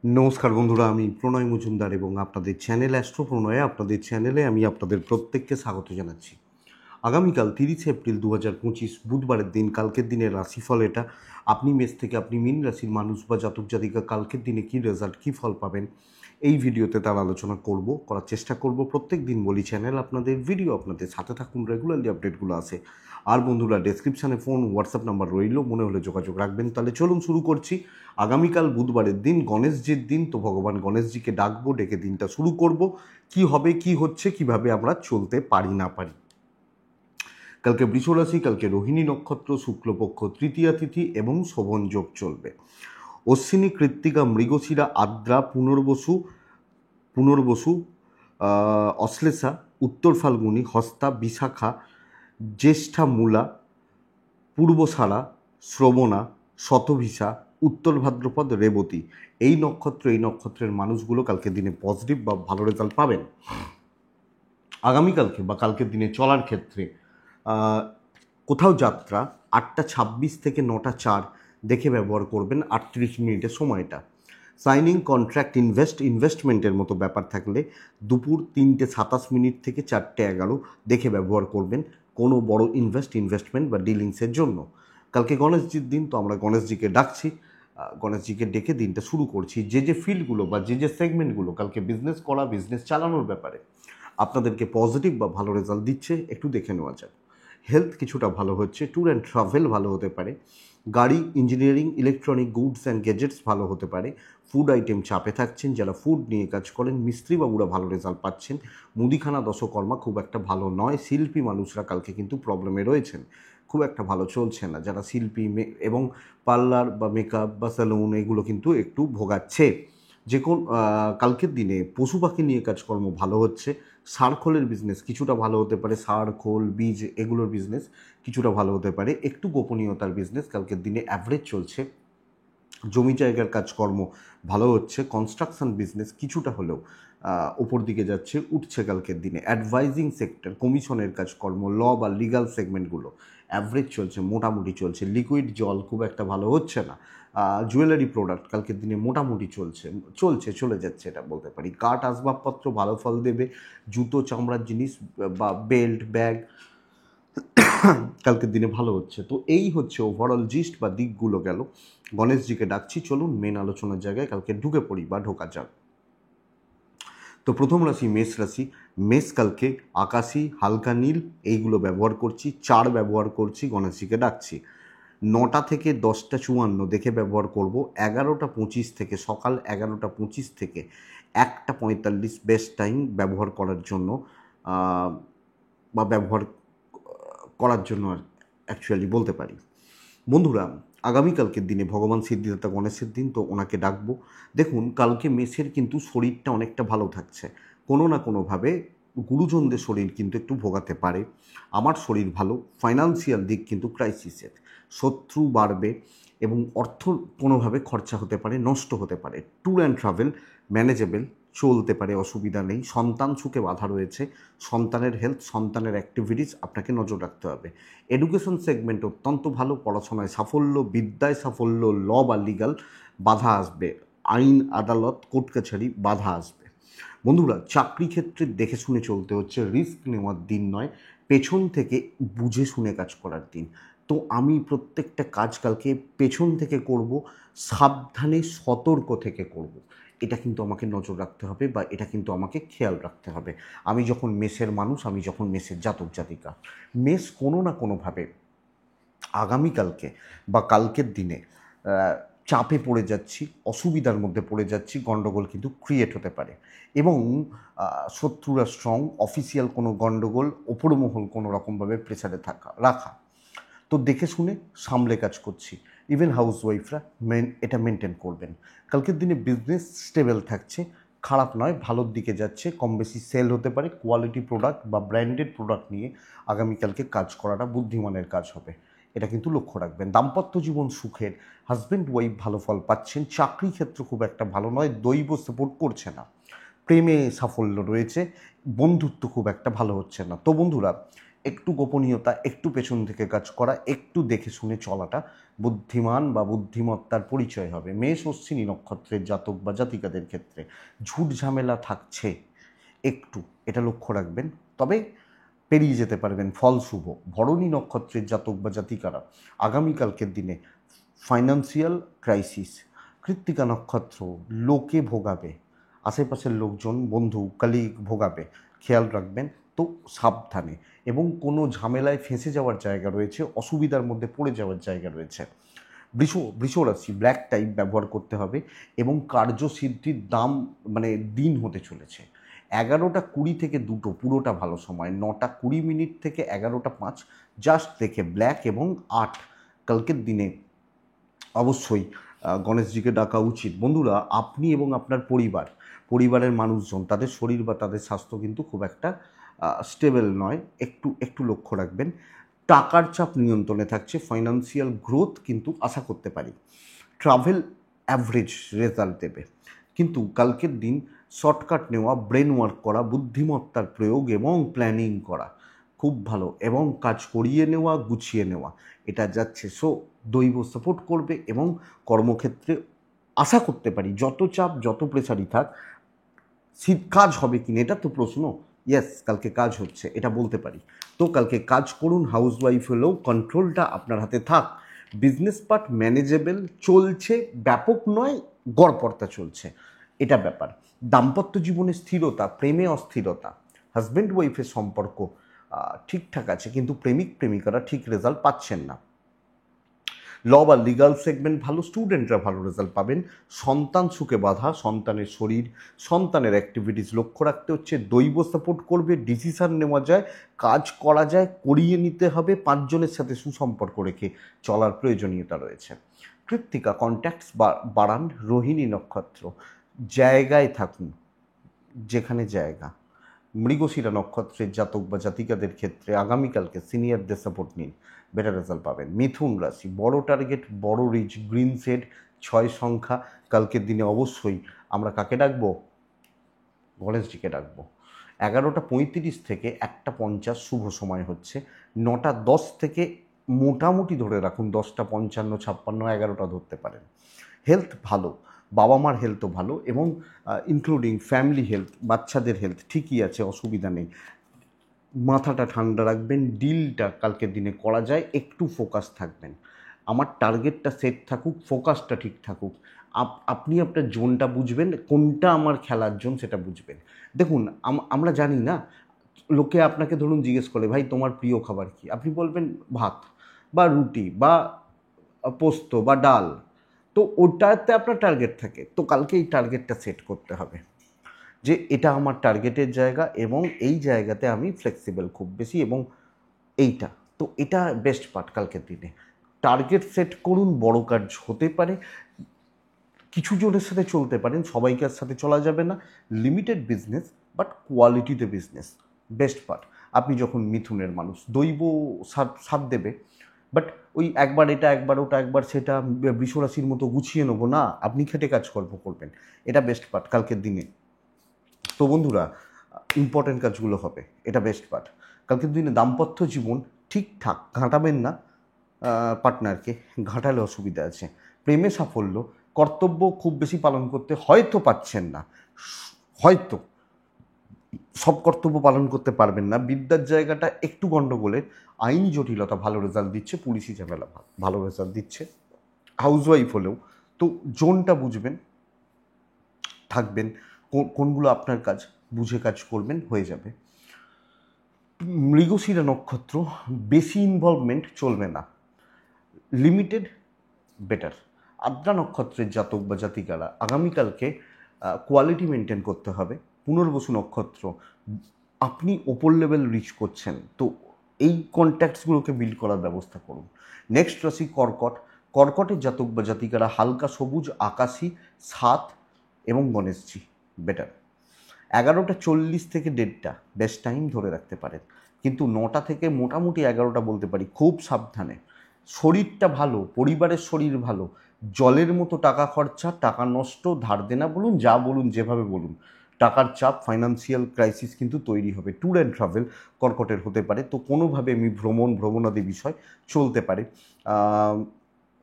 নমস্কার বন্ধুরা, আমি প্রণয় মজুমদার এবং আপনাদের চ্যানেল অ্যাস্ট্রো প্রণয়ে আপনাদের চ্যানেলে আমি আপনাদের প্রত্যেককে স্বাগত জানাচ্ছি। আগামীকাল 30 এপ্রিল 2025 বুধবারের দিন, কালকের দিনের রাশিফল এটা। আপনি মেষ থেকে আপনি মীন রাশির মানুষ বা জাতক জাতিকা কালকের দিনে কী রেজাল্ট, কী ফল পাবেন এই ভিডিওতে তার আলোচনা করার চেষ্টা করব। প্রত্যেক দিন বলি চ্যানেল আপনাদের, ভিডিও আপনাদের, সাথে থাকুন, রেগুলারলি আপডেটগুলো আসে। আর বন্ধুরা, ডেসক্রিপশানে ফোন হোয়াটসঅ্যাপ নাম্বার রইল, মনে হলে যোগাযোগ রাখবেন। তাহলে চলুন শুরু করছি। আগামীকাল বুধবারের দিন, গণেশজির দিন, তো ভগবান গণেশজিকে ডাকবো, ডেকে দিনটা শুরু করব। কি হবে, কি হচ্ছে, কিভাবে আমরা চলতে পারি না পারি। কালকে বৃষরাশি, কালকে রোহিণী নক্ষত্র, শুক্লপক্ষ তৃতীয়া তিথি এবং শোভন যোগ চলবে। অশ্বিনী, কৃত্তিকা, মৃগশিরা, আদ্রা, পুনর্বসু, অশ্লেষা, উত্তর ফাল্গুনী, হস্তা, বিশাখা, জ্যেষ্ঠা, মূলা, পূর্বসারা, শ্রবণা, শতভিসা, উত্তর ভাদ্রপদ, রেবতী, এই নক্ষত্রের মানুষগুলো কালকের দিনে পজিটিভ বা ভালো রেজাল্ট পাবেন। আগামীকালকে বা কালকের দিনে চলার ক্ষেত্রে কোথাও যাত্রা 8:26 থেকে 9:04 দেখে ব্যবহার করবেন। 38 মিনিটের সময়টা। সাইনিং, কন্ট্রাক্ট, ইনভেস্টমেন্টের মতো ব্যাপার থাকলে দুপুর 3:27 থেকে 4:11 দেখে ব্যবহার করবেন কোনো বড় ইনভেস্টমেন্ট বা ডিলিংসের জন্য। কালকে গণেশজির দিন, তো আমরা গণেশজিকে ডাকছি, গণেশজিকে ডেকে দিনটা শুরু করছি। যে ফিল্ডগুলো বা যে সেগমেন্টগুলো কালকে বিজনেস চালানোর ব্যাপারে আপনাদেরকে পজিটিভ বা ভালো রেজাল্ট দিচ্ছে, একটু দেখে নেওয়া যাক। হেলথ কিছুটা ভালো হচ্ছে, ট্যুর অ্যান্ড ট্রাভেল ভালো হতে পারে, গাড়ি, engineering, electronic goods and gadgets ভালো হতে পারে। ফুড আইটেম চাপে থাকছেন, যারা ফুড নিয়ে কাজ করেন মিস্ত্রিবাবুরা ভালো রেজাল্ট পাচ্ছেন। মুদিখানা দশকর্মা খুব একটা ভালো নয়। শিল্পী মানুষরা কালকে কিন্তু প্রবলেমে রয়েছেন, খুব একটা ভালো চলছে না। যারা শিল্পী এবং পার্লার বা মেকআপ বা স্যালুন, এগুলো কিন্তু একটু ভোগাচ্ছে। কালকের দিনে পশু পাখি নিয়ে কাজকর্ম ভালো হচ্ছে। সার খোলের বিজনেস কিছুটা ভালো হতে পারে, সার খোল বীজ এগুলোর বিজনেস কিছুটা ভালো হতে পারে। একটু গোপনীয়তার বিজনেস কালকের দিনে অ্যাভারেজ চলছে। জমি জায়গার কাজকর্ম ভালো হচ্ছে। কনস্ট্রাকশন বিজনেস কিছুটা হলেও ওপর দিকে যাচ্ছে, উঠছে কালকের দিনে। অ্যাডভাইজিং সেক্টর, কমিশনের কাজকর্ম, ল বা লিগাল সেগমেন্টগুলো অ্যাভারেজ চলছে, মোটামুটি চলছে। লিকুইড জল খুব একটা ভালো হচ্ছে না। জুয়েলারি প্রোডাক্ট কালকের দিনে মোটামুটি চলে যাচ্ছে, এটা বলতে পারি। কাঠ আসবাবপত্র ভালো ফল দেবে। জুতো, চামড়ার জিনিস বা বেল্ট, ব্যাগ কালকের দিনে ভালো হচ্ছে। তো এই হচ্ছে ওভারঅল জিস্ট বা দিকগুলো গেল। গণেশজিকে ডাকছি, চলুন মেন আলোচনার জায়গায় কালকে ঢুকে পড়ি বা ঢোকা যাক। তো প্রথম রাশি মেষ রাশি। মেষ কালকে আকাশি, হালকা নীল এইগুলো ব্যবহার করছি। 4 ব্যবহার করছি, গণেশজিকে ডাকছি। 9টা থেকে 10:54 দেখে ব্যবহার করব। 11:25 থেকে, সকাল 11:25 থেকে 1:45 বেস্ট টাইম ব্যবহার করার জন্য, বা ব্যবহার করার জন্য অ্যাকচুয়ালি বলতে পারি। বন্ধুরা, আগামীকালকের দিনে ভগবান সিদ্ধিদাতা গণেশের দিন, তো ওনাকে ডাকবো। দেখুন, কালকে মেষের কিন্তু শরীরটা অনেকটা ভালো থাকছে। কোনো না কোনোভাবে গুরুজনদের শরীর কিন্তু একটু ভোগাতে পারে। আমার শরীর ভালো। ফাইন্যান্সিয়াল দিক কিন্তু ক্রাইসিসের, শত্রু বাড়বে এবং অর্থ কোনোভাবে খরচা হতে পারে, নষ্ট হতে পারে। ট্যুর অ্যান্ড ট্রাভেল ম্যানেজেবল, চলতে পারে, অসুবিধা নেই। সন্তান সুখে বাধা রয়েছে। সন্তানের হেলথ, সন্তানের অ্যাক্টিভিটিস আপনাকে নজর রাখতে হবে। এডুকেশন সেগমেন্ট অত্যন্ত ভালো। পড়াশোনায় সাফল্য, বিদ্যায় সাফল্য, ল বা লিগাল বাধা আসবে। আইন, আদালত, কোর্ট কাছারি বাধা আসবে। বন্ধুরা, চাকরি ক্ষেত্রে দেখে শুনে চলতে হচ্ছে। রিস্ক নেওয়ার দিন নয়, পেছন থেকে বুঝে শুনে কাজ করার দিন। তো আমি প্রত্যেকটা কাজ কালকে পেছন থেকে করব, সাবধানে সতর্ক থেকে করব। এটা কিন্তু আমাকে নজর রাখতে হবে বা এটা কিন্তু আমাকে খেয়াল রাখতে হবে। আমি যখন মেষের মানুষ, আমি যখন মেষের জাতক জাতিকা, মেষ কোনো না কোনোভাবে আগামীকালকে বা কালকের দিনে চাপে পড়ে যাচ্ছি, অসুবিধার মধ্যে পড়ে যাচ্ছি। গণ্ডগোল কিন্তু ক্রিয়েট হতে পারে এবং শত্রুরা স্ট্রং। অফিসিয়াল কোনো গণ্ডগোল, ওপরমহল কোনো রকমভাবে প্রেসারে রাখা। তো দেখে শুনে সামলে কাজ করছি। ইভেন হাউসওয়াইফরা এটা মেনটেন করবেন। কালকের দিনে বিজনেস স্টেবল থাকছে, খারাপ নয়, ভালোর দিকে যাচ্ছে। কম বেশি সেল হতে পারে। কোয়ালিটি প্রোডাক্ট বা ব্র্যান্ডেড প্রোডাক্ট নিয়ে আগামীকালকে কাজ করাটা বুদ্ধিমানের কাজ হবে, এটা কিন্তু লক্ষ্য রাখবেন। দাম্পত্য জীবন সুখের, হাজব্যান্ড ওয়াইফ ভালো ফল পাচ্ছেন। চাকরি ক্ষেত্র খুব একটা ভালো নয়, দৈব সাপোর্ট করছে না। প্রেমে সাফল্য রয়েছে, বন্ধুত্ব খুব একটা ভালো হচ্ছে না। তো বন্ধুরা, একটু গোপনীয়তা, একটু পেছন থেকে কাজ করা, একটু দেখে শুনে চলাটা বুদ্ধিমান বা বুদ্ধিমত্তার পরিচয় হবে। মেষ অশ্বিনী নক্ষত্রের জাতক বা জাতিকাদের ক্ষেত্রে ঝুট ঝামেলা থাকছে একটু, এটা লক্ষ্য রাখবেন, তবে পেরিয়ে যেতে পারবেন, ফল শুভ। ভরণী নক্ষত্রের জাতক বা জাতিকারা আগামীকালকের দিনে ফাইন্যান্সিয়াল ক্রাইসিস। কৃত্তিকা নক্ষত্র লোকে ভোগাবে, আশেপাশের লোকজন বন্ধু কালিগ ভোগাবে, খেয়াল রাখবেন। তো সাবধানে, এবং কোনো ঝামেলায় ফেঁসে যাওয়ার জায়গা রয়েছে, অসুবিধার মধ্যে পড়ে যাওয়ার জায়গা রয়েছে। বৃষ রাশি ব্ল্যাক টাইপ ব্যবহার করতে হবে, এবং কার্যসিদ্ধির দাম মানে দিন হতে চলেছে। 11:20 থেকে 2 পুরোটা ভালো সময়, 9:20 থেকে 11:05 জাস্ট দেখে ব্ল্যাক, এবং 8 কালকের দিনে অবশ্যই গণেশজিকে ডাকা উচিত। বন্ধুরা, আপনি এবং আপনার পরিবারের মানুষজন, তাদের শরীর বা তাদের স্বাস্থ্য কিন্তু খুব একটা স্টেবল নয়, একটু লক্ষ্য রাখবেন। টাকার চাপ নিয়ন্ত্রণে থাকছে, ফাইন্যান্সিয়াল গ্রোথ কিন্তু আশা করতে পারি। ট্রাভেল অ্যাভারেজ রেজাল্ট দেবে, কিন্তু কালকের দিন শর্টকাট নেওয়া, ব্রেন ওয়ার্ক করা, বুদ্ধিমত্তার প্রয়োগ এবং প্ল্যানিং করা খুব ভালো, এবং কাজ করিয়ে নেওয়া, গুছিয়ে নেওয়া, এটা যাচ্ছে। সো দৈব সাপোর্ট করবে, এবং কর্মক্ষেত্রে আশা করতে পারি যত চাপ যত প্রেসারই থাক, কাজ হবে কিনা এটা তো প্রশ্ন। ইয়েস, কালকে কাজ হচ্ছে, এটা বলতে পারি। তো কালকে কাজ করুন, হাউসওয়াইফ হলেও কন্ট্রোলটা আপনার হাতে থাক। বিজনেস পার্ট ম্যানেজেবল চলছে, ব্যাপক নয়, গড়পড়তা চলছে, এটা ব্যাপার। দাম্পত্য জীবনে স্থিরতা, প্রেমে অস্থিরতা, হাজব্যান্ড ওয়াইফের সম্পর্ক ঠিকঠাক আছে, কিন্তু প্রেমিক প্রেমিকারা ঠিক রেজাল্ট পাচ্ছেন না। ল বা লিগাল সেগমেন্ট ভালো, স্টুডেন্টরা ভালো রেজাল্ট পাবেন। সন্তান সুখে বাধা, সন্তানের শরীর, সন্তানের অ্যাক্টিভিটিস লক্ষ্য রাখতে হচ্ছে। দৈব সাপোর্ট করবে, ডিসিশান নেওয়া যায়, কাজ করা যায়, করিয়ে নিতে হবে। 5 জনের সাথে সুসম্পর্ক রেখে চলার প্রয়োজনীয়তা রয়েছে। কৃত্তিকা কন্ট্যাক্টস বাড়ান। রোহিণী নক্ষত্র জায়গায় থাকুন, যেখানে জায়গা। মৃগশিরা নক্ষত্রের জাতক বা জাতিকাদের ক্ষেত্রে আগামীকালকে সিনিয়রদের সাপোর্ট নিন, বেটার রেজাল্ট পাবেন। মিথুন রাশি বড় টার্গেট, বড় রিচ, গ্রিন সেট, 6 সংখ্যা। কালকের দিনে অবশ্যই আমরা কাকে ডাকবো? গণেশজিকে ডাকবো। 11:35 থেকে 1:50 শুভ সময় হচ্ছে। 9:10 থেকে মোটামুটি ধরে রাখুন 10:55, 56, 11টা ধরতে পারেন। হেলথ ভালো, বাবা মার হেলথও ভালো, এবং ইনক্লুডিং ফ্যামিলি হেলথ, বাচ্চাদের হেলথ ঠিকই আছে, অসুবিধা নেই। মাথাটা ঠান্ডা রাখবেন, ডিলটা কালকের দিনে করা যায়, একটু ফোকাস থাকবেন। আমার টার্গেটটা সেট থাকুক, ফোকাসটা ঠিক থাকুক। আপনি আপনার জোনটা বুঝবেন, কোনটা আমার খেলার জোন সেটা বুঝবেন। দেখুন, আমরা জানি না, লোকে আপনাকে ধরুন জিজ্ঞেস করে, ভাই তোমার প্রিয় খাবার কি? আপনি বলবেন ভাত বা রুটি বা পোস্ত বা ডাল। তো ওটাতে আপনার টার্গেট থাকে, তো কালকে এই টার্গেটটা সেট করতে হবে যে এটা আমার টার্গেটের জায়গা, এবং এই জায়গাতে আমি ফ্লেক্সিবল খুব বেশি, এবং এইটা তো এটা বেস্ট পার্ট। কালকের দিনে টার্গেট সেট করুন, বড় কাজ হতে পারে, কিছু জনের সাথে চলতে পারেন, সবাইকার সাথে চলা যাবে না। লিমিটেড বিজনেস বাট কোয়ালিটিতে বিজনেস, বেস্ট পার্ট। আপনি যখন মিথুনের মানুষ, দৈব সাথ দেবে, বাট ওই একবার এটা একবার ওটা একবার সেটা বৃষরাশির মতো গুছিয়ে নেবো না, আপনি খেটে কাজকর্ম করবেন, এটা বেস্ট পার্ট কালকের দিনে। তো বন্ধুরা, ইম্পর্টেন্ট কাজগুলো হবে, এটা বেস্ট পার্ট। কালকের দিনে দাম্পত্য জীবন ঠিকঠাক, ঘাঁটাবেন না পার্টনারকে, ঘাঁটালে অসুবিধা আছে। প্রেমে সাফল্য, কর্তব্য খুব বেশি পালন করতে হয়তো পাচ্ছেন না, হয়তো সব কর্তব্য পালন করতে পারবেন না। বিদ্যার জায়গাটা একটু গণ্ডগোলের, আইনি জটিলতা ভালো রেজাল্ট দিচ্ছে, পুলিশি ঝামেলা ভালো রেজাল্ট দিচ্ছে। হাউসওয়াইফ হলেও তো জোনটা বুঝবেন, থাকবেন, কোনগুলো আপনার কাজ বুঝে কাজ করবেন, হয়ে যাবে। মৃগশিরা নক্ষত্র বেশি ইনভলভমেন্ট চলবে না, লিমিটেড বেটার। আদ্রা নক্ষত্রের জাতক বা জাতিকারা আগামীকালকে কোয়ালিটি মেনটেন করতে হবে। পুনর্বসু নক্ষত্র আপনি ওপর লেভেল রিচ করছেন, তো এই কন্ট্যাক্টসগুলোকে বিল্ড করার ব্যবস্থা করুন। নেক্সট রাশি কর্কটের জাতক বা জাতিকারা হালকা সবুজ, আকাশি, 7 এবং গণেশজি বেটার। 11:40 থেকে 1:30 বেস্ট টাইম ধরে রাখতে পারেন, কিন্তু 9টা থেকে মোটামুটি 11টা বলতে পারি, খুব সাবধানে। শরীরটা ভালো, পরিবারের শরীর ভালো, জলের মতো টাকা খরচা, টাকা নষ্ট, ধার দেনা বলুন, যা বলুন, যেভাবে বলুন, টাকার চাপ, ফাইন্যান্সিয়াল ক্রাইসিস কিন্তু তৈরি হবে। ট্যুর অ্যান্ড ট্রাভেল কর্কটের হতে পারে, তো কোনোভাবে ভ্রমণাদি বিষয় চলতে পারে।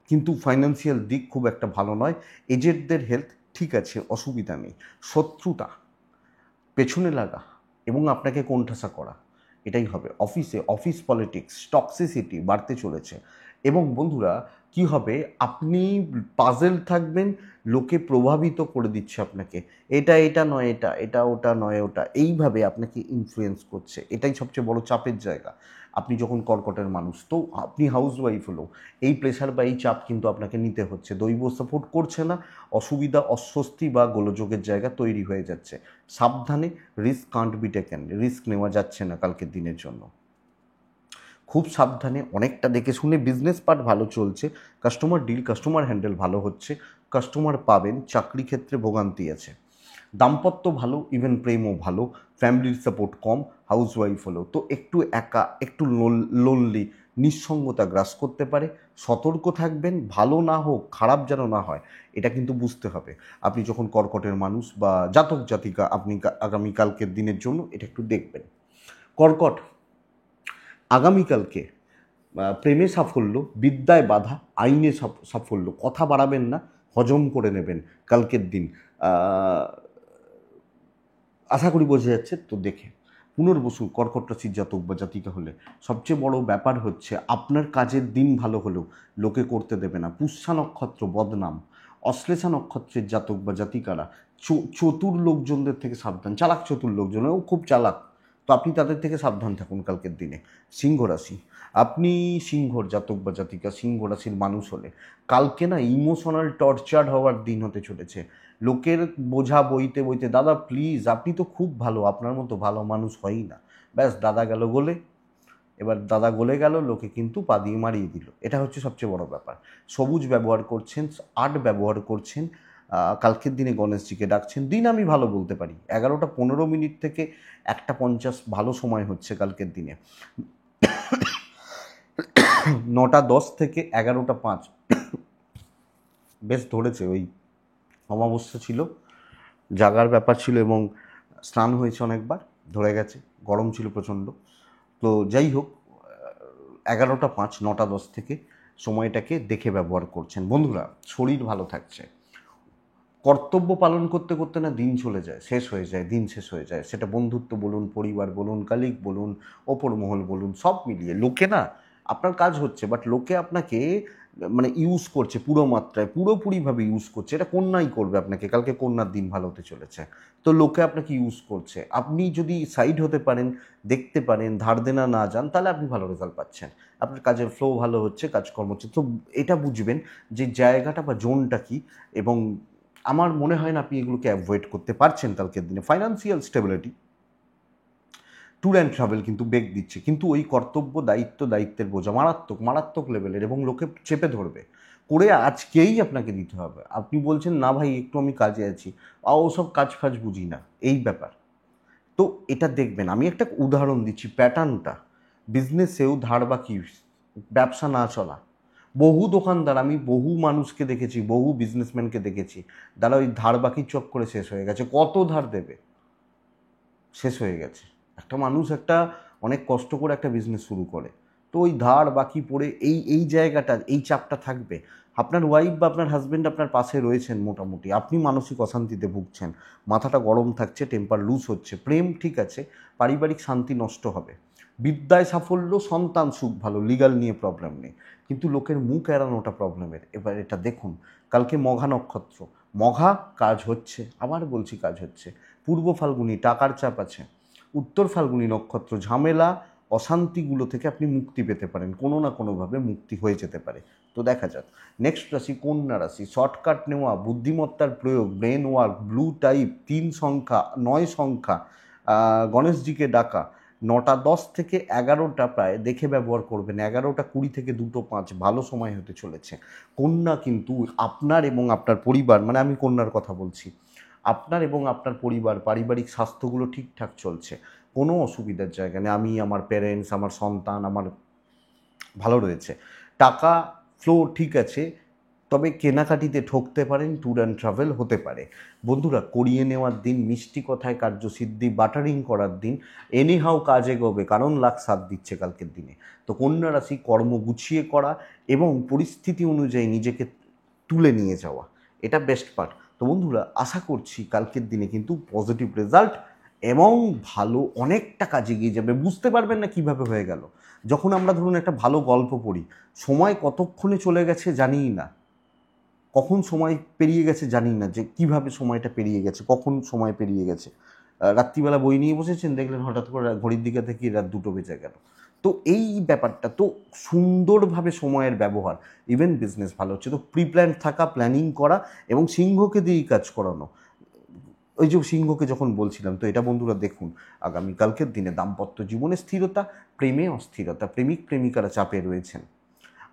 কিন্তু ফাইন্যান্সিয়াল দিক খুব একটা ভালো নয়। এজেডদের হেলথ ঠিক আছে, অসুবিধা নেই। শত্রুতা, পেছনে লাগা এবং আপনাকে কোণঠাসা করা, এটাই হবে। অফিস পলিটিক্স, টক্সিসিটি বাড়তে চলেছে। এবং বন্ধুরা কি হবে, আপনি পাজেল থাকবেন, লোকে প্রভাবিত করে দিচ্ছে আপনাকে, এটা নয় এটা, এটা ওটা নয় ওটা, এইভাবে আপনাকে ইনফ্লুয়েন্স করছে। এটাই সবচেয়ে বড় চাপের জায়গা। আপনি যখন কর্কটের মানুষ, তো আপনি হাউসওয়াইফ হলেও এই প্রেশার বা এই চাপ কিন্তু আপনাকে নিতে হচ্ছে। দৈব সাপোর্ট করছে না, অসুবিধা, অস্বস্তি বা গোলযোগের জায়গা তৈরি হয়ে যাচ্ছে। সাবধানে, risk can't be taken, risk নেওয়া যাচ্ছে না কালকের দিনের জন্য। খুব সাবধানে, অনেকটা দেখে শুনে। বিজনেস পার্ট ভালো চলছে, কাস্টমার ডিল, কাস্টমার হ্যান্ডেল ভালো হচ্ছে, কাস্টমার পাবেন। চাকরি ক্ষেত্রে ভোগান্তি আছে। দাম্পত্য ভালো, ইভেন প্রেমও ভালো, ফ্যামিলির সাপোর্ট কম, হাউসওয়াইফ হলো তো একটু একা, একটু লোনলি, নিঃসঙ্গতা গ্রাস করতে পারে। সতর্ক থাকবেন, ভালো না হোক, খারাপ যেন না হয়, এটা কিন্তু বুঝতে হবে। আপনি যখন কর্কটের মানুষ বা জাতক জাতিকা, আপনি আগামীকালকের দিনের জন্য এটা একটু দেখবেন। কর্কট, আগামীকালকে প্রেমে সাফল্য, বিদ্যায় বাধা, আইনে সাফল্য। কথা বাড়াবেন না, হজম করে নেবেন কালকের দিন। আশা করি বোঝা যাচ্ছে তো দেখে। পুনর্বসু, কর্কট রাশির জাতক বা জাতিকা হলে সবচেয়ে বড় ব্যাপার হচ্ছে আপনার কাজের দিন ভালো হলেও লোকে করতে দেবে না। পুষ্যা নক্ষত্র বদনাম। অশ্লেষা নক্ষত্রের জাতক বা জাতিকারা চতুর লোকজনদের থেকে সাবধান। চালাক চতুর লোকজন, ও খুব চালাক, তো আপনি তাদের থেকে সাবধান থাকুন কালকের দিনে। সিংহ রাশি, আপনি সিংহর জাতক বা জাতিকা, সিংহ রাশির মানুষ হলে কালকে না ইমোশনাল টর্চার হওয়ার দিন হতে চলেছে। লোকের বোঝা বইতে বইতে, দাদা প্লিজ আপনি তো খুব ভালো, আপনার মতো ভালো মানুষ হয়ই না, ব্যাস দাদা গেল গলে। এবার দাদা গলে গেল, লোকে কিন্তু পা দিয়ে মারিয়ে দিল। এটা হচ্ছে সবচেয়ে বড় ব্যাপার। সবুজ ব্যবহার করছেন, আর্ট ব্যবহার করছেন, কালকের দিনে গণেশজিকে ডাকছেন। দিন আমি ভালো বলতে পারি 11টা 15 থেকে 1টা 50 ভালো সময় হচ্ছে কালকের দিনে। 9টা 10 থেকে 11টা 5 বেশ ধরেছে। ওই অমাবস্যা ছিল, জাগার ব্যাপার ছিল এবং স্নান হয়েছে অনেকবার, ধরে গেছে। গরম ছিল প্রচণ্ড। তো যাই হোক, 11টা 5 9টা 10 থেকে সময়টাকে দেখে ব্যবহার করছেন। বন্ধুরা শরীর ভালো থাকছে। কর্তব্য পালন করতে করতে না দিন চলে যায়, শেষ হয়ে যায়, দিন শেষ হয়ে যায়। সেটা বন্ধুত্ব বলুন, পরিবার বলুন, কালিগ বলুন, ওপর মহল বলুন, সব মিলিয়ে লোকে না, আপনার কাজ হচ্ছে বাট লোকে আপনাকে মানে ইউজ করছে পুরো মাত্রায়, পুরোপুরিভাবে ইউজ করছে। এটা কন্যাই করবে আপনাকে, কালকে কন্যার দিন ভালো হতে চলেছে। তো লোকে আপনাকে ইউজ করছে। আপনি যদি সাইড হতে পারেন, দেখতে পারেন, ধার দেনা না যান, তাহলে আপনি ভালো রেজাল্ট পাচ্ছেন। আপনার কাজের ফ্লো ভালো হচ্ছে, কাজকর্ম হচ্ছে। তো এটা বুঝবেন যে জায়গাটা বা জোনটা কি। এবং আমার মনে হয় না আপনি এগুলোকে অ্যাভয়েড করতে পারছেন কালকের দিনে। Financial stability, tour and travel কিন্তু বেগ দিচ্ছে, কিন্তু ওই কর্তব্য, দায়িত্বের বোঝা মারাত্মক মারাত্মক লেভেলের, এবং লোকে চেপে ধরবে করে আজকেই আপনাকে দিতে হবে। আপনি বলছেন না ভাই একটু আমি কাজে আছি, ওসব কাজ ফাজ বুঝি না, এই ব্যাপার। তো এটা দেখবেন, আমি একটা উদাহরণ দিচ্ছি প্যাটার্নটা। বিজনেসেও ধার বাকি, ব্যবসা না চলা, বহু দোকানদার, আমি বহু মানুষকে দেখেছি, বহু বিজনেসম্যানকে দেখেছি, যারা ওই ধার বাকির চক্করে শেষ হয়ে গেছে। কত ধার দেবে, শেষ হয়ে গেছে। একটা মানুষ একটা অনেক কষ্ট করে একটা বিজনেস শুরু করে, তো ওই ধার বাকি পড়ে এই জায়গাটা, এই চাপটা থাকবে। আপনার ওয়াইফ বা আপনার হাজব্যান্ড আপনার পাশে রয়েছেন মোটামুটি, আপনি মানসিক অশান্তিতে ভুগছেন, মাথাটা গরম থাকছে, টেম্পার লুজ হচ্ছে। প্রেম ঠিক আছে, পারিবারিক শান্তি নষ্ট হবে। বিদ্যায় সাফল্য, সন্তান সুখ ভালো, লিগাল নিয়ে প্রবলেম নেই, কিন্তু লোকের মুখ এড়ানোটা প্রবলেমের। এবার এটা দেখুন, কালকে মঘা নক্ষত্র, মঘা কাজ হচ্ছে, আবার বলছি কাজ হচ্ছে। পূর্ব ফাল্গুনি টাকার চাপ আছে। উত্তর ফাল্গুনি নক্ষত্র, ঝামেলা অশান্তিগুলো থেকে আপনি মুক্তি পেতে পারেন, কোনো না কোনোভাবে মুক্তি হয়ে যেতে পারে। তো দেখা যাক। নেক্সট রাশি কন্যা রাশি। শর্টকাট নেওয়া, বুদ্ধিমত্তার প্রয়োগ, ব্রেন ওয়ার্ক, ব্লু টাইপ, 3 সংখ্যা, 9 সংখ্যা, গণেশজিকে ডাকা। 9টা 10 থেকে 11টা প্রায় দেখে ব্যবহার করবেন। 11টা 20 থেকে 2টো 5 ভালো সময় হতে চলেছে। কন্যা কিন্তু আপনার এবং আপনার পরিবার, মানে আমি কন্যার কথা বলছি, আপনার এবং আপনার পরিবার, পারিবারিক স্বাস্থ্যগুলো ঠিকঠাক চলছে, কোনো অসুবিধার জায়গা নেই। আমি, আমার প্যারেন্টস, আমার সন্তান আমার ভালো রয়েছে। টাকা ফ্লো ঠিক আছে, তবে কেনাকাটিতে ঠকতে পারেন, ট্যুর অ্যান্ড ট্রাভেল হতে পারে। বন্ধুরা, করিয়ে নেওয়ার দিন, মিষ্টি কথায় কার্যসিদ্ধি, বাটারিং করার দিন, এনিহাও কাজ এগোবে, কারণ লাখ সাথ দিচ্ছে কালকের দিনে। তো কন্যা রাশি কর্ম গুছিয়ে করা এবং পরিস্থিতি অনুযায়ী নিজেকে তুলে নিয়ে যাওয়া, এটা বেস্ট পার্ট। তো বন্ধুরা, আশা করছি কালকের দিনে কিন্তু পজিটিভ রেজাল্ট এবং ভালো অনেকটা কাজে এগিয়ে যাবে। বুঝতে পারবেন না কিভাবে হয়ে গেল। যখন আমরা ধরুন একটা ভালো গল্প পড়ি, সময় কতক্ষণে চলে গেছে জানিই না, কখন সময় পেরিয়ে গেছে জানি না, যে কিভাবে সময়টা পেরিয়ে গেছে, কখন সময় পেরিয়ে গেছে। রাত্রিবেলা বই নিয়ে বসেছেন, দেখলেন হঠাৎ করে ঘড়ির দিকে থেকে রাত 2টো বেজে গেল। তো এই ব্যাপারটা তো সুন্দরভাবে সময়ের ব্যবহার, ইভেন বিজনেস ভালো হচ্ছে। তো প্রিপ্ল্যান থাকা, প্ল্যানিং করা এবং সিংহকে দিয়েই কাজ করানো। ওই যে সিংহকে যখন বলছিলাম, তো এটা বন্ধুরা দেখুন, আগামীকালকের দিনে দাম্পত্য জীবনে স্থিরতা, প্রেমে অস্থিরতা, প্রেমিক প্রেমিকারা চাপে রয়েছেন,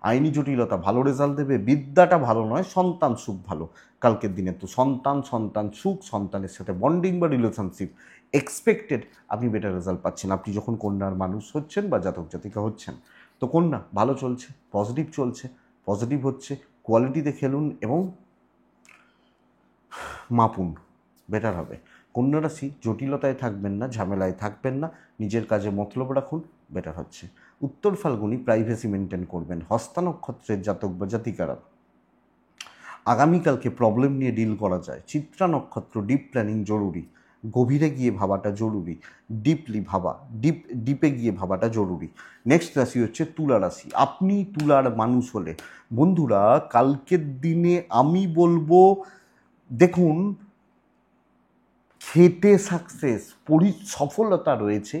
আইনি জটিলতা, ভালো রেজাল্ট দেবে, বিদ্যাটা ভালো নয়, সন্তান সুখ ভালো কালকের দিনে। তো সন্তান সুখ, সন্তানের সাথে বন্ডিং বা রিলেশনশিপ এক্সপেক্টেড, আপনি বেটার রেজাল্ট পাচ্ছেন আপনি যখন কন্যার মানুষ হচ্ছেন বা জাতক জাতিকা হচ্ছেন। তো কন্যা ভালো চলছে, পজিটিভ হচ্ছে, কোয়ালিটিতে খেলুন এবং মাপুন, বেটার হবে। কন্যা রাশি জটিলতায় থাকবেন না, ঝামেলায় থাকবেন না, নিজের কাজে মতলব রাখুন, বেটার হচ্ছে। উত্তর ফাল্গুনি প্রাইভেসি মেনটেন করবেন। হস্তা নক্ষত্রের জাতক বা জাতিকারা আগামীকালকে প্রবলেম নিয়ে ডিল করা যায়। চিত্রা নক্ষত্র ডিপ প্ল্যানিং জরুরি, গভীরে গিয়ে ভাবাটা জরুরি, ডিপে গিয়ে ভাবাটা জরুরি। নেক্সট রাশি হচ্ছে তুলা রাশি। আপনি তুলার মানুষ হলে বন্ধুরা কালকের দিনে আমি বলবো, দেখুন, খেটে সাকসেস, সফলতা রয়েছে,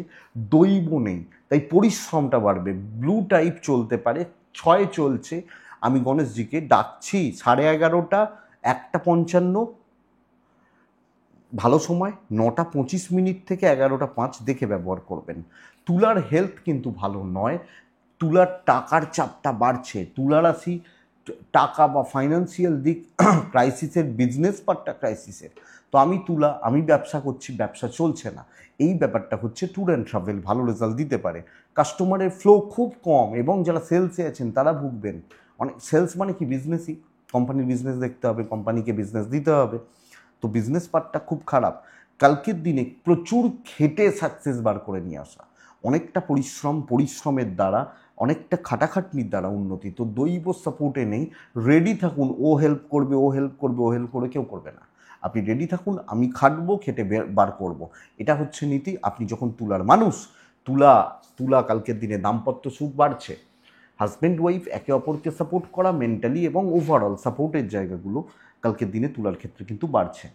দৈব নেই, তাই পরিশ্রমটা বাড়বে। ব্লু টাইপ চলতে পারে, 6 চলছে। আমি গণেশজিকে ডাকছি 11:30, 1:55 ভালো সময়, 9:25 থেকে 11:05 দেখে ব্যবহার করবেন। তুলার হেলথ কিন্তু ভালো নয়, তুলার টাকার চাপটা বাড়ছে। তুলা রাশি টাকা বা ফাইন্যান্সিয়াল দিক ক্রাইসিসের, বিজনেস পার্টটা ক্রাইসিসের। তো আমি ব্যবসা করছি, ব্যবসা চলছে না, এই ব্যাপারটা হচ্ছে। ট্যুর অ্যান্ড ট্রাভেল ভালো রেজাল্ট দিতে পারে। কাস্টমারের ফ্লো খুব কম এবং যারা সেলসে আছেন তারা ভুগবেন। অনেক সেলস মানে কি, বিজনেসই, কোম্পানির বিজনেস দেখতে হবে, কোম্পানিকে বিজনেস দিতে হবে। তো বিজনেস পার্টটা খুব খারাপ। কালকের দিনে প্রচুর খেটে সাকসেস বার করে নিয়ে আসা, অনেকটা পরিশ্রমের দ্বারা, অনেকটা খাটাখাটনির দ্বারা উন্নতি। তো দৈব সাপোর্টে নেই, রেডি থাকুন। ও হেল্প করবে কেউ করবে না। আপনি রেডি থাকুন, আমি খাটবো, খেটে বার করব, এটা হচ্ছে নীতি। আপনি যখন তুলার মানুষ, তুলা কালকের দিনে দাম্পত্য সুখ বাড়ছে। হাজব্যান্ড ওয়াইফ একে অপরকে সাপোর্ট করা, মেন্টালি এবং ওভারঅল সাপোর্টের জায়গাগুলো কালকের দিনে তুলার ক্ষেত্রে কিন্তু বাড়ছে।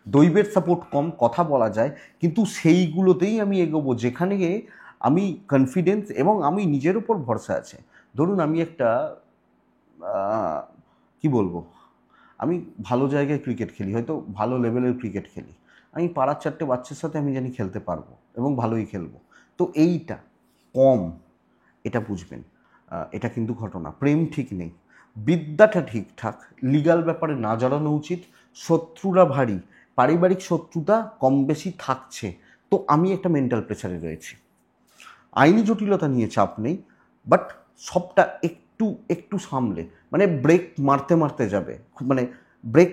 দৈবের সাপোর্ট কম, কথা বলা যায়, কিন্তু সেইগুলোতেই আমি এগোবো যেখানে আমি কনফিডেন্স এবং আমি নিজের উপর ভরসা আছে। ধরুন আমি একটা কি বলবো, আমি ভালো জায়গায় ক্রিকেট খেলি, হয়তো ভালো লেভেলের ক্রিকেট খেলি, আমি পাড়ার 4টে বাচ্চার সাথে আমি জানি খেলতে পারবো এবং ভালোই খেলবো। তো এইটা কম, এটা বুঝবেন। এটা কিন্তু ঘটনা। প্রেম ঠিক নেই, বিদ্যাটা ঠিকঠাক, লিগাল ব্যাপারে না জড়ানো উচিত। শত্রুরা ভারী, পারিবারিক শত্রুতা কম বেশি থাকছে। তো আমি একটা মেন্টাল প্রেসারে রয়েছি। আইনি জটিলতা নিয়ে চাপ নেই, বাট সবটা একটু একটু সামলে, মানে ব্রেক মারতে যাবে, মানে ব্রেক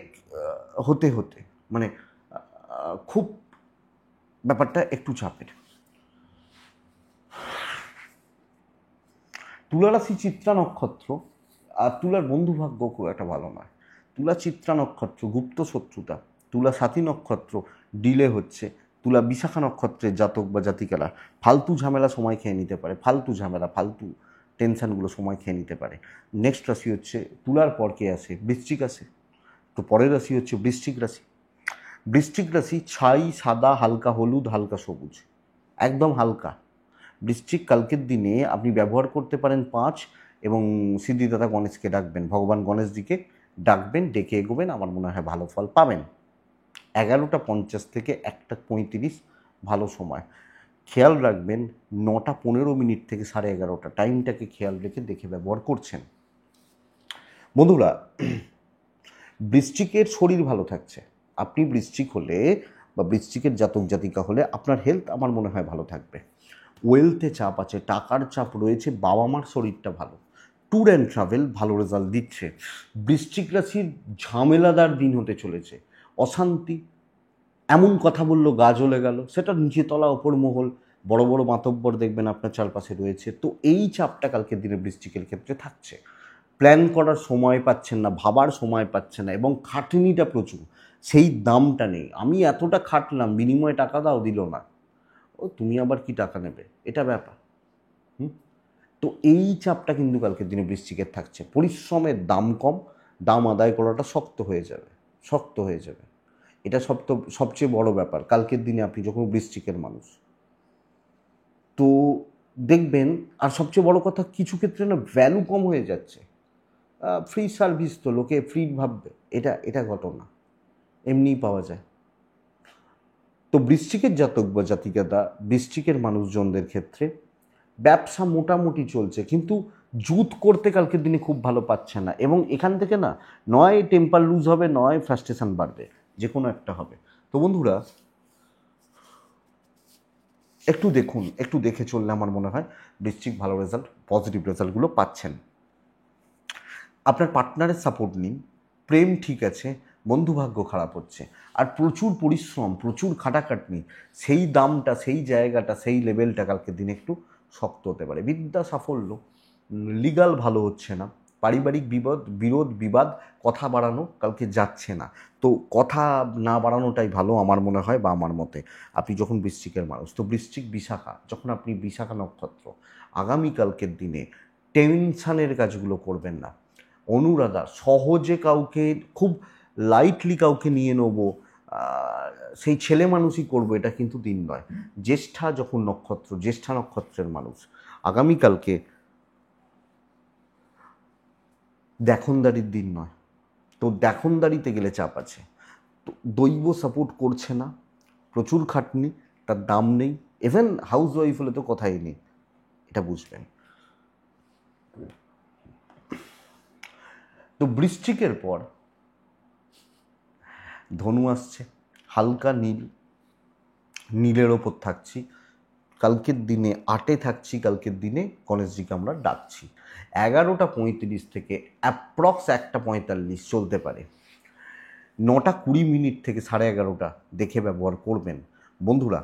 হতে মানে খুব ব্যাপারটা একটু চাপের। তুলা রাশি চিত্রা নক্ষত্র, আর তুলার বন্ধুভাগ্য খুব একটা ভালো নয়। তুলা চিত্রা নক্ষত্র গুপ্ত শত্রুতা, তুলা সাথী নক্ষত্র ডিলে হচ্ছে, তুলা বিশাখা নক্ষত্রের জাতক বা জাতিকারা ফালতু ঝামেলা সময় খেয়ে নিতে পারে, ফালতু টেনশানগুলো সময় খেয়ে নিতে পারে। নেক্সট রাশি হচ্ছে, তুলার পর কে আসে, বৃশ্চিক আসে। তো পরের রাশি হচ্ছে বৃশ্চিক রাশি ছাই সাদা, হালকা হলুদ, হালকা সবুজ, একদম হালকা। বৃশ্চিক কালকের দিনে আপনি ব্যবহার করতে পারেন 5 এবং সিদ্ধিদাতা গণেশকে ডাকবেন, ভগবান গণেশজিকে ডাকবেন, ডেকে এগোবেন, আমার মনে হয় ভালো ফল পাবেন। 11:50 থেকে 1:35 ভালো সময়। খেয়াল রাখবেন 9:15 থেকে 11:30 টাইমটাকে খেয়াল রেখে দেখে ব্যবহার করছেন। বন্ধুরা, বৃশ্চিকের শরীর ভালো থাকছে। আপনি বৃশ্চিক হলে বা বৃশ্চিকের জাতক জাতিকা হলে আপনার হেলথ আমার মনে হয় ভালো থাকবে। ওয়েলথে চাপ আছে, টাকার চাপ রয়েছে, বাবা মার শরীরটা ভালো। ট্যুর অ্যান্ড ট্রাভেল ভালো রেজাল্ট দিচ্ছে। বৃশ্চিক রাশির ঝামেলাদার দিন হতে চলেছে, অশান্তি, এমন কথা বললো গা জ্বলে গেল, সেটা নিচেতলা ওপর মহল, বড় বড় মাতব্বর দেখবেন আপনার চারপাশে রয়েছে। তো এই চাপটা কালকের দিনে বৃশ্চিকের ক্ষেত্রে থাকছে। প্ল্যান করার সময় পাচ্ছেন না, ভাবার সময় পাচ্ছেন না, এবং খাটনিটা প্রচুর, সেই দামটা নেই। আমি এতটা খাটলাম, বিনিময়ে টাকা দাও, দিল না, ও তুমি আবার কি টাকা নেবে, এটা ব্যাপার। তো এই চাপটা কিন্তু কালকের দিনে বৃশ্চিকের থাকছে। পরিশ্রমের দাম কম, দাম আদায় করাটা শক্ত হয়ে যাবে, শক্ত হয়ে যাবে। এটা সবচেয়ে বড় ব্যাপার কালকের দিনে আপনি যখন বৃশ্চিকের মানুষ। তো দেখবেন, আর সবচেয়ে বড় কথা, কিছু ক্ষেত্রে না ভ্যালু কম হয়ে যাচ্ছে। ফ্রি সার্ভিস তো লোকে ফ্রি ভাববে, এটা ঘটনা এমনিই পাওয়া যায়। তো বৃশ্চিকের জাতক বা জাতিকাদা, বৃশ্চিকের মানুষজনদের ক্ষেত্রে ব্যবসা মোটামুটি চলছে, কিন্তু জুত করতে কালকের দিনে খুব ভালো পাচ্ছে না, এবং এখান থেকে না নয় টেম্পার লুজ হবে, নয় ফ্রাস্ট্রেশন বাড়বে, যে কোনো একটা হবে। তো বন্ধুরা, একটু দেখুন, একটু দেখে চললে আমার মনে হয় বৃশ্চিক ভালো রেজাল্ট, পজিটিভ রেজাল্টগুলো পাচ্ছেন। আপনার পার্টনারের সাপোর্ট নিন, প্রেম ঠিক আছে, বন্ধুভাগ্য খারাপ হচ্ছে, আর প্রচুর পরিশ্রম, প্রচুর খাটাখাটনি, সেই দামটা, সেই জায়গাটা, সেই লেভেলটা কালকের দিনে একটু শক্ত হতে পারে। বিদ্যা সাফল্য, লিগাল ভালো হচ্ছে না, পারিবারিক বিরোধ বিবাদ, কথা বাড়ানো কালকে যাচ্ছে না। তো কথা না বাড়ানোটাই ভালো আমার মনে হয়, বা আমার মতে। আপনি যখন বৃশ্চিকের মানুষ, তো বৃশ্চিক বিশাখা, যখন আপনি বিশাখা নক্ষত্র, আগামীকালকের দিনে টেনশানের কাজগুলো করবেন না। অনুরাধা, সহজে কাউকে, খুব লাইটলি কাউকে নিয়ে নেবো, সেই ছেলে মানুষই করবো, এটা কিন্তু দিন নয়। জ্যেষ্ঠা যখন নক্ষত্র, জ্যেষ্ঠা নক্ষত্রের মানুষ, আগামীকালকে দেখনদারির দিন নয়। তো দেখনদারিতে গেলে চাপ আছে, তো দৈব সাপোর্ট করছে না, প্রচুর খাটনি, তার দাম নেই। ইভেন হাউস ওয়াইফ হলে তো কথাই নেই, এটা বুঝবেন। তো বৃশ্চিকের পর ধনু আসছে, হালকা নীল, নীলের ওপর থাকছি কালকের দিনে, 8-এ থাকছি কালকের দিনে, গণেশজিকে আমরা ডাকছি। 11:35 থেকে অ্যাপ্রক্স 1:45 চলতে পারে। 9:20 থেকে 11:30 দেখে ব্যবহার করবেন। বন্ধুরা,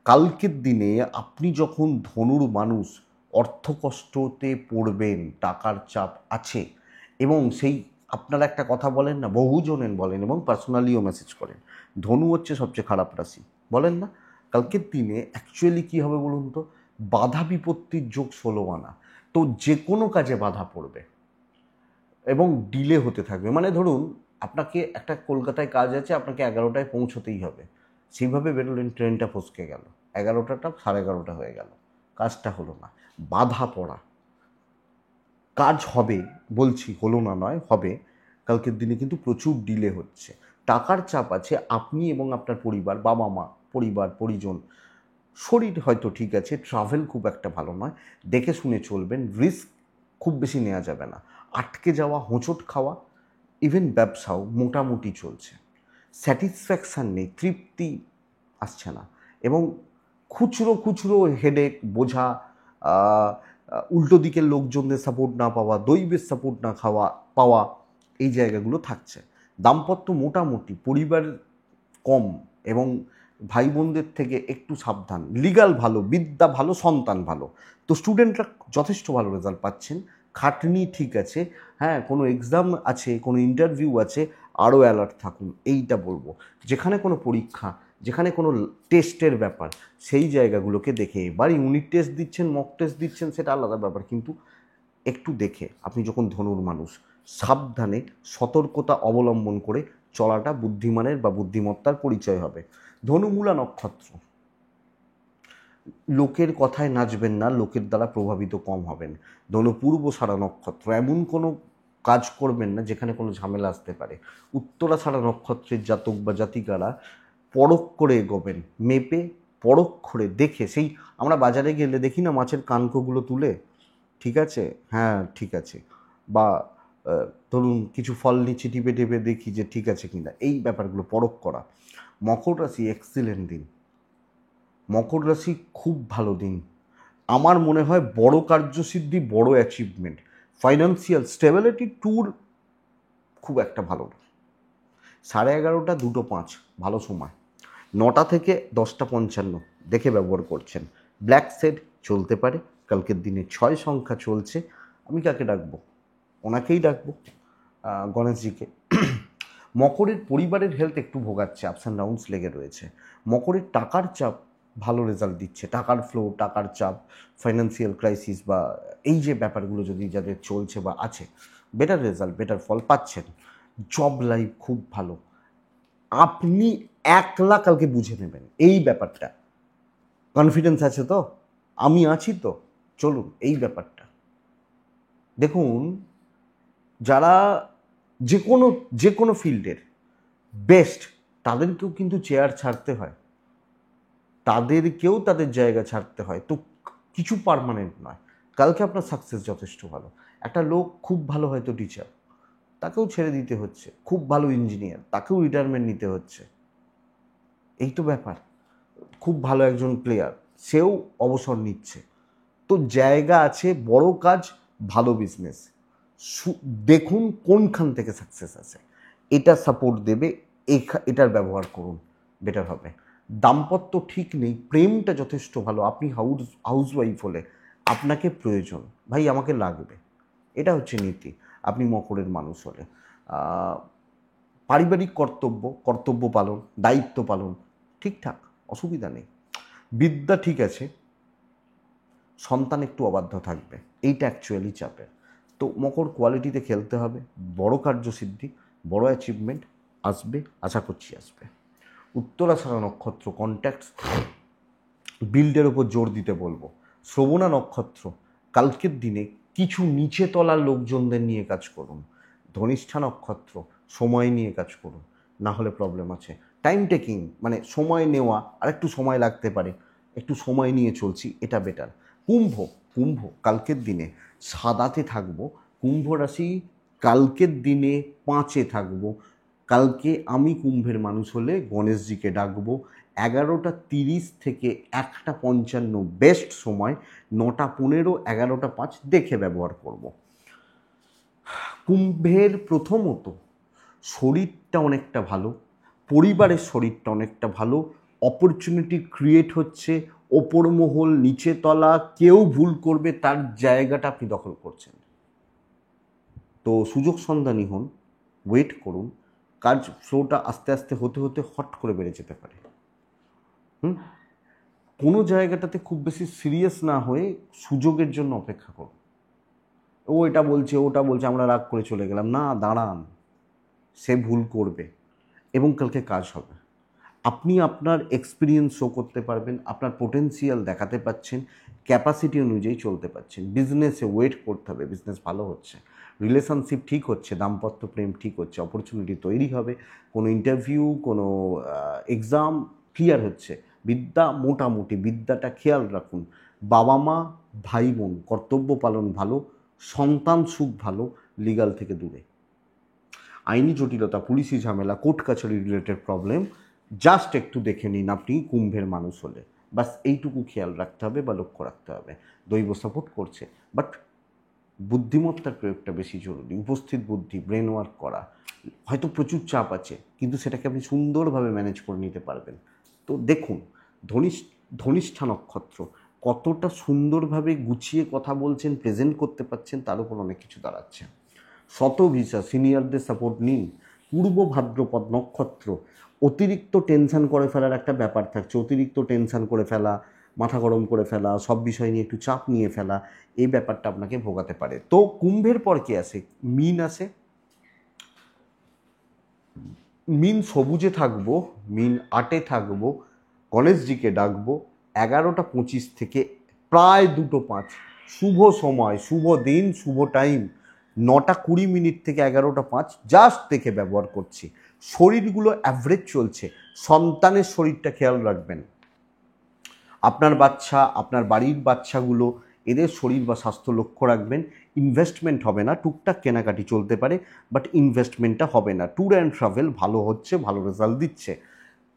কালকের দিনে আপনি যখন ধনুর মানুষ, অর্থকষ্টতে পড়বেন, টাকার চাপ আছে, এবং সেই আপনারা একটা কথা বলেন না, বহুজনেন বলেন, এবং পার্সোনালিও মেসেজ করেন, ধনু হচ্ছে সবচেয়ে খারাপ রাশি, বলেন না? কালকের দিনে অ্যাকচুয়ালি কী হবে বলুন তো, বাধা বিপত্তির যোগ 16 আনা। তো যে কোনো কাজে বাধা পড়বে এবং ডিলে হতে থাকবে। মানে ধরুন, আপনাকে একটা কলকাতায় কাজ আছে, আপনাকে 11টায় পৌঁছতেই হবে, সেইভাবে বেরোলেন, ট্রেনটা ফসকে গেল, 11টা 11:30 হয়ে গেল, কাজটা হলো না, বাধা পড়া। কাজ হবে, বলছি হলো না নয়, হবে। কালকের দিনে কিন্তু প্রচুর ডিলে হচ্ছে, টাকার চাপ আছে, আপনি এবং আপনার পরিবার, বাবা মা, পরিবার পরিজন, শরীর হয়তো ঠিক আছে, ট্রাভেল খুব একটা ভালো নয়, দেখে শুনে চলবেন, রিস্ক খুব বেশি নেওয়া যাবে না, আটকে যাওয়া, হোঁচট খাওয়া। ইভেন ব্যবসাও মোটামুটি চলছে, স্যাটিসফ্যাকশান নেই, তৃপ্তি আসছে না, এবং খুচরো খুচরো হেডেক, বোঝা, উল্টো দিকের লোকজনদের সাপোর্ট না পাওয়া, দৈবের সাপোর্ট না পাওয়া, এই জায়গাগুলো থাকছে। দাম্পত্য মোটামুটি, পরিবার কম, এবং ভাই বোনদের থেকে একটু সাবধান, লিগাল ভালো, বিদ্যা ভালো, সন্তান ভালো। তো স্টুডেন্টরা যথেষ্ট ভালো রেজাল্ট পাচ্ছেন, খাটনি ঠিক আছে, হ্যাঁ, কোনো এক্সাম আছে, কোনো ইন্টারভিউ আছে, আরও অ্যালার্ট থাকুন, এইটা বলবো। যেখানে কোনো পরীক্ষা, যেখানে কোনো টেস্টের ব্যাপার, সেই জায়গাগুলোকে দেখে, এবার ইউনিট টেস্ট দিচ্ছেন, মক টেস্ট দিচ্ছেন, সেটা আলাদা ব্যাপার, কিন্তু একটু দেখে, আপনি যখন ধনুর মানুষ, সাবধানে, সতর্কতা অবলম্বন করে চলাটা বুদ্ধিমানের বা বুদ্ধিমত্তার পরিচয় হবে। ধনুমূলা নক্ষত্র, লোকের কথায় নাচবেন না, লোকের দ্বারা প্রভাবিত কম হবেন। ধনুপূর্বষাঢ়া নক্ষত্র, এমন কোনো কাজ করবেন না যেখানে কোনো ঝামেলা আসতে পারে। উত্তরাষাঢ়া নক্ষত্রের জাতক বা জাতিকারা পরখ করে এগোবেন, মেপে পরখ করে দেখে, সেই আমরা বাজারে গেলে দেখি না মাছের কানকোগুলো তুলে, ঠিক আছে, হ্যাঁ ঠিক আছে, বা ধরুন কিছু ফল নিচে টিপে টিপে দেখি যে ঠিক আছে কিনা, এই ব্যাপারগুলো পরখ করা। মকর রাশি এক্সিলেন্ট দিন, মকর রাশি খুব ভালো দিন, আমার মনে হয় বড় কার্যসিদ্ধি, বড় অ্যাচিভমেন্ট, ফাইন্যান্সিয়াল স্টেবিলিটি ট্যুর খুব একটা ভালো না। 11:30 2:05 ভালো সময়, 9টা থেকে 10:55 দেখে ব্যবহার করছেন। ব্ল্যাক সেড চলতে পারে, কালকের দিনে 6 সংখ্যা চলছে। আমি কাকে ডাকবো? ওনাকেই ডাকবো, গণেশজিকে। মকরের পরিবারের হেলথ একটু ভোগাচ্ছে, আপস অ্যান্ড ডাউনস লেগে রয়েছে। মকরের টাকার চাপ ভালো রেজাল্ট দিচ্ছে, টাকার ফ্লো, টাকার চাপ, ফাইন্যান্সিয়াল ক্রাইসিস বা এই যে ব্যাপারগুলো যদি যাদের চলছে বা আছে, বেটার রেজাল্ট, বেটার ফল পাচ্ছেন। জব লাইফ খুব ভালো, আপনি একলা কালকে বুঝে নেবেন এই ব্যাপারটা। কনফিডেন্স আছে তো? আমি আছি তো? চলুন এই ব্যাপারটা দেখুন। যারা যে কোনো ফিল্ডের বেস্ট, তাদেরকেও কিন্তু চেয়ার ছাড়তে হয়, তাদেরকেও তাদের জায়গা ছাড়তে হয়, তো কিছু পার্মানেন্ট নয়। কালকে আপনার সাকসেস যথেষ্ট ভালো। একটা লোক খুব ভালো হয়তো টিচার, তাকেও ছেড়ে দিতে হচ্ছে। খুব ভালো ইঞ্জিনিয়ার, তাকেও রিটায়ারমেন্ট নিতে হচ্ছে। এই তো ব্যাপার। খুব ভালো একজন প্লেয়ার, সেও অবসর নিচ্ছে। তো জায়গা আছে, বড় কাজ, ভালো বিজনেস। দেখুন কোনখান থেকে সাকসেস আছে, এটা সাপোর্ট দেবে, এটার ব্যবহার করুন, বেটার হবে। দাম্পত্য ঠিক নেই, প্রেমটা যথেষ্ট ভালো। আপনি হাউসওয়াইফ হলে আপনাকে প্রয়োজন, ভাই আমাকে লাগবে, এটা হচ্ছে নীতি। আপনি মকরের মানুষ হলে পারিবারিক কর্তব্য পালন, দায়িত্ব পালন ঠিকঠাক, অসুবিধা নেই। বিদ্যা ঠিক আছে, সন্তান একটু অবাধ্য থাকবে, এইটা অ্যাকচুয়ালি চাপের। তো মকর কোয়ালিটিতে খেলতে হবে, বড় কার্যসিদ্ধি, বড় অ্যাচিভমেন্ট আসবে, আশা করছি আসবে। উত্তরাষাঢ়া নক্ষত্র কন্ট্যাক্টস বিল্ডের ওপর জোর দিতে বলবো। শ্রবণা নক্ষত্র কালকের দিনে কিছু নিচে তলার লোকজনদের নিয়ে কাজ করুন। ধনিষ্ঠা নক্ষত্র সময় নিয়ে কাজ করুন, না হলে প্রবলেম আছে। টাইম টেকিং মানে সময় নেওয়া, আর একটু সময় লাগতে পারে, একটু সময় নিয়ে চলছি, এটা বেটার। কুম্ভ কালকের দিনে সাদাতে থাকবো। কুম্ভ রাশি কালকের দিনে 5-এ থাকবো। কালকে আমি কুম্ভের মানুষ হলে গণেশজিকে ডাকবো। 11:30 থেকে 1:55 বেস্ট সময়, 9:15 11:05 দেখে ব্যবহার করব। কুম্ভের প্রথমত শরীরটা অনেকটা ভালো, পরিবারের শরীরটা অনেকটা ভালো, অপরচুনিটি ক্রিয়েট হচ্ছে, ওপর মহল নিচে তলা কেউ ভুল করবে তার জায়গাটা আপনি দখল করছেন। তো সুযোগ সন্ধানী হন, ওয়েট করুন, কাজ ফ্লোটা আস্তে আস্তে হতে হতে হট করে বেড়ে যেতে পারে। কোনো জায়গাটাতে খুব বেশি সিরিয়াস না হয়ে সুযোগের জন্য অপেক্ষা করুন। ও এটা বলছে, ওটা বলছে, আমরা রাগ করে চলে গেলাম, না দাঁড়ান, সে ভুল করবে এবং কালকে কাজ হবে। আপনি আপনার এক্সপিরিয়েন্স শো করতে পারবেন, আপনার পোটেন্সিয়াল দেখাতে পাচ্ছেন, ক্যাপাসিটি অনুযায়ী চলতে পারছেন। বিজনেসে ওয়েট করতে হবে, বিজনেস ভালো হচ্ছে, রিলেশনশিপ ঠিক হচ্ছে, দাম্পত্য প্রেম ঠিক হচ্ছে, অপরচুনিটি তৈরি হবে, কোনো ইন্টারভিউ, কোনো এক্সাম ক্লিয়ার হচ্ছে। বিদ্যা মোটামুটি, বিদ্যাটা খেয়াল রাখুন। বাবা মা, ভাই বোন কর্তব্য পালন ভালো, সন্তান সুখ ভালো, লিগাল থেকে দূরে। আইনি জটিলতা, পুলিশি ঝামেলা, কোর্ট কাছারি রিলেটেড প্রবলেম জাস্ট একটু দেখে নিন আপনি কুম্ভের মানুষ হলে। বাস এইটুকু খেয়াল রাখতে হবে বা লক্ষ্য রাখতে হবে। দৈব সাপোর্ট করছে, বাট বুদ্ধিমত্তার প্রয়োগটা বেশি জরুরি। উপস্থিত বুদ্ধি, ব্রেন ওয়ার্ক করা। হয়তো প্রচুর চাপ আছে, কিন্তু সেটাকে আপনি সুন্দরভাবে ম্যানেজ করে নিতে পারবেন। তো দেখুন ধনিষ্ঠা নক্ষত্র কতটা সুন্দরভাবে গুছিয়ে কথা বলছেন, প্রেজেন্ট করতে পারছেন, তার উপর অনেক কিছু দাঁড়াচ্ছে। শতভিসা সিনিয়রদের সাপোর্ট নিন। পূর্ব ভাদ্রপদ নক্ষত্র অতিরিক্ত টেনশন করে ফেলার একটা ব্যাপার থাকছে, অতিরিক্ত টেনশন করে ফেলা, মাথা গরম করে ফেলা, সব বিষয় নিয়ে একটু চাপ নিয়ে ফেলা, এই ব্যাপারটা আপনাকে ভোগাতে পারে। তো কুম্ভের পর কি আসে? মীন আসে। মীন সবুজে থাকবো, মীন 8-এ থাকবো, গণেশজিকে ডাকবো। 11:25 থেকে প্রায় 2:05 শুভ সময়, শুভ দিন, শুভ টাইম। 9:20 থেকে 11:05 জাস্ট দেখে ব্যবহার করছি। শরীরগুলো অ্যাভারেজ চলছে, সন্তানের শরীরটা খেয়াল রাখবেন। আপনার বাচ্চা, আপনার বাড়ির বাচ্চাগুলো, এদের শরীর বা স্বাস্থ্য লক্ষ্য রাখবেন। ইনভেস্টমেন্ট হবে না, টুকটাক কেনাকাটি চলতে পারে, বাট ইনভেস্টমেন্টটা হবে না। ট্যুর অ্যান্ড ট্রাভেল ভালো হচ্ছে, ভালো রেজাল্ট দিচ্ছে।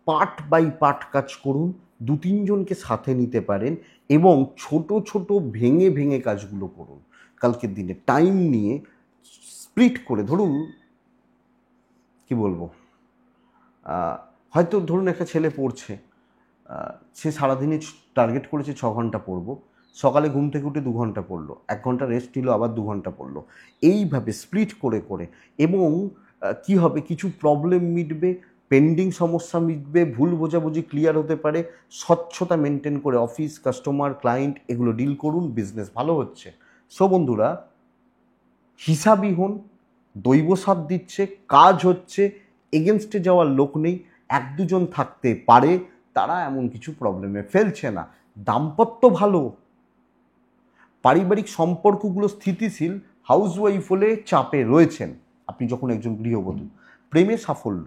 পার্ট বাই পার্ট কাজ করুন, 2-3 জনকে সাথে নিতে পারেন এবং ছোট ছোট ভেঙে ভেঙে কাজগুলো করুন। কালকের দিনে টাইম নিয়ে স্প্লিট করে, ধরুন কি বলবো, হয়তো ধরুন একটা ছেলে পড়ছে, সে সারাদিনে টার্গেট করেছে 6 ঘন্টা পড়বো, সকালে ঘুম থেকে উঠে 2 ঘন্টা পড়লো, 1 ঘন্টা রেস্ট নিল, আবার 2 ঘন্টা পড়লো, এইভাবে স্প্লিট করে করে। এবং কি হবে, কিছু প্রবলেম মিটবে, পেন্ডিং সমস্যা মিটবে, ভুল বোঝাবুঝি ক্লিয়ার হতে পারে, স্বচ্ছতা মেনটেন করে অফিস, কাস্টমার, ক্লায়েন্ট এগুলো ডিল করুন, বিজনেস ভালো হচ্ছে। সো বন্ধুরা, হিসাবই হন, দৈব সাথ দিচ্ছে, কাজ হচ্ছে, এগেনস্টে যাওয়ার লোক নেই, 1-2 জন থাকতে পারে, তারা এমন কিছু প্রবলেমে ফেলছে না, দাম্পত্য ভালো, পারিবারিক সম্পর্কগুলো স্থিতিশীল, হাউসওয়াইফ হলে চাপে রয়েছেন আপনি যখন একজন গৃহবধূ, প্রেমে সাফল্য,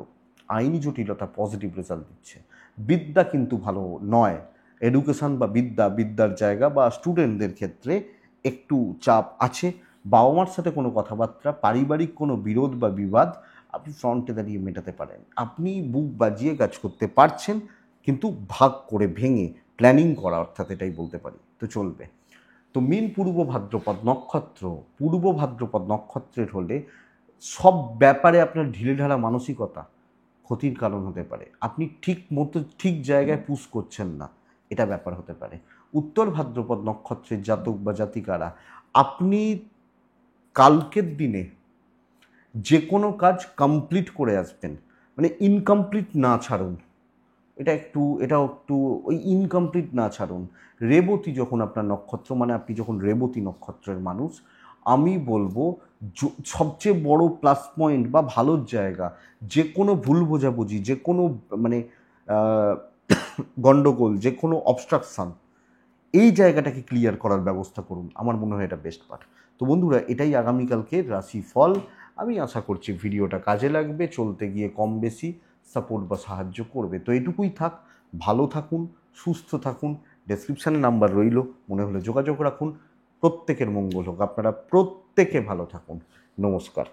আইনি জটিলতা পজিটিভ রেজাল্ট দিচ্ছে, বিদ্যা কিন্তু ভালো নয়, এডুকেশন বা বিদ্যার জায়গা বা স্টুডেন্টদের ক্ষেত্রে একটু চাপ আছে, বাবা মার সাথে কোনো কথাবার্তা, পারিবারিক কোনো বিরোধ বা বিবাদ আপনি ফ্রন্টে দাঁড়িয়ে মেটাতে পারেন, আপনি বুক বাজিয়ে কাজ করতে পারছেন, কিন্তু ভাগ করে ভেঙে প্ল্যানিং করা, অর্থাৎ এটাই বলতে পারি, তো চলবে। তো মীন পূর্ব ভাদ্রপদ নক্ষত্র, পূর্ব ভাদ্রপদ নক্ষত্রের হলে সব ব্যাপারে আপনার ঢিলেঢালা মানসিকতা ক্ষতির কারণ হতে পারে, আপনি ঠিক মতো ঠিক জায়গায় পুশ করছেন না, এটা ব্যাপার হতে পারে। উত্তর ভাদ্রপদ নক্ষত্রের জাতক বা জাতিকারা, আপনি কালকের দিনে যে কোনো কাজ কমপ্লিট করে আসবেন, মানে ইনকমপ্লিট না ছাড়ুন, এটাও একটু ওই ইনকমপ্লিট না ছাড়ুন। রেবতী যখন আপনার নক্ষত্র, মানে আপনি যখন রেবতী নক্ষত্রের মানুষ, আমি বলবো সবচেয়ে বড় প্লাস পয়েন্ট বা ভালোর জায়গা, যে কোনো ভুল বোঝাবুঝি, যে কোনো মানে গণ্ডগোল, যে কোনো অবস্ট্রাকশান, এই জায়গাটাকে ক্লিয়ার করার ব্যবস্থা করুন, আমার মনে হয় এটা বেস্ট পার্ট। তো বন্ধুরা, এটাই আগামীকালকে রাশিফল। আমি আশা করছি ভিডিওটা কাজে লাগবে, চলতে গিয়ে কম বেশি সাপোর্ট বা সাহায্য করবে। তো এটুকুই থাক, ভালো থাকুন, সুস্থ থাকুন, ডেসক্রিপশানে নাম্বার রইল, মনে হলে যোগাযোগ রাখুন। প্রত্যেকের মঙ্গল হোক, আপনারা প্রত্যেকে ভালো থাকুন। নমস্কার।